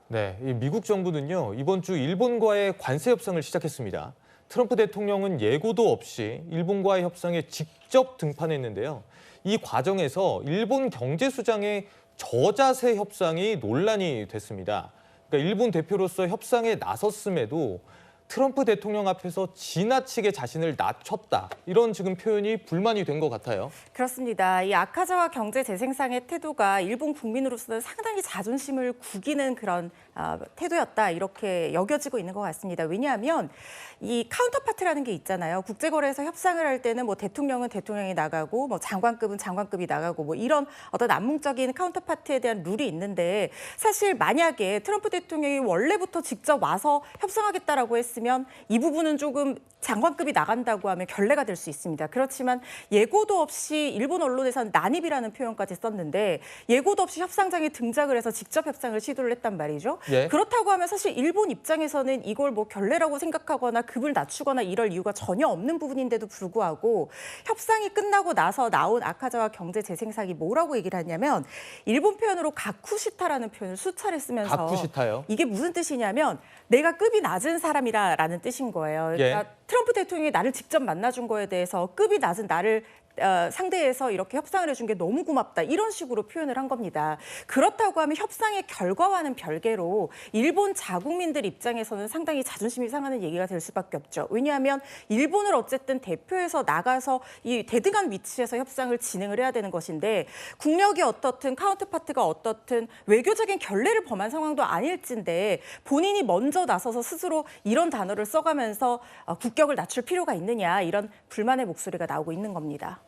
네, 이 미국 정부는요, 이번 주 일본과의 관세 협상을 시작했습니다. 트럼프 대통령은 예고도 없이 일본과의 협상에 직접 등판했는데요. 이 과정에서 일본 경제수장의 저자세 협상이 논란이 됐습니다. 그러니까 일본 대표로서 협상에 나섰음에도 트럼프 대통령 앞에서 지나치게 자신을 낮췄다. 이런 지금 표현이 불만이 된 것 같아요. 그렇습니다. 이 아카자와 경제재생상의 태도가 일본 국민으로서는 상당히 자존심을 구기는 그런 태도였다. 이렇게 여겨지고 있는 것 같습니다. 왜냐하면 이 카운터파트라는 게 있잖아요. 국제거래에서 협상을 할 때는 뭐 대통령은 대통령이 나가고 뭐 장관급은 장관급이 나가고 뭐 이런 어떤 암묵적인 카운터파트에 대한 룰이 있는데 사실 만약에 트럼프 대통령이 원래부터 직접 와서 협상하겠다라고 했으면 이 부분은 조금 장관급이 나간다고 하면 결례가 될 수 있습니다. 그렇지만 예고도 없이 일본 언론에서는 난입이라는 표현까지 썼는데 예고도 없이 협상장에 등장을 해서 직접 협상을 시도를 했단 말이죠. 예. 그렇다고 하면 사실 일본 입장에서는 이걸 뭐 결례라고 생각하거나 급을 낮추거나 이럴 이유가 전혀 없는 부분인데도 불구하고 협상이 끝나고 나서 나온 아카자와 경제재생상이 뭐라고 얘기를 하냐면 일본 표현으로 가쿠시타라는 표현을 수차례 쓰면서 가쿠시타요? 이게 무슨 뜻이냐면 내가 급이 낮은 사람이라는 뜻인 거예요. 그러니까 예. 트럼프 대통령이 나를 직접 만나준 거에 대해서 급이 낮은 나를 상대해서 이렇게 협상을 해준 게 너무 고맙다 이런 식으로 표현을 한 겁니다. 그렇다고 하면 협상의 결과와는 별개로 일본 자국민들 입장에서는 상당히 자존심이 상하는 얘기가 될 수밖에 없죠. 왜냐하면 일본을 어쨌든 대표해서 나가서 이 대등한 위치에서 협상을 진행을 해야 되는 것인데 국력이 어떻든 카운터파트가 어떻든 외교적인 결례를 범한 상황도 아닐진데 본인이 먼저 나서서 스스로 이런 단어를 써가면서 국격을 낮출 필요가 있느냐 이런 불만의 목소리가 나오고 있는 겁니다.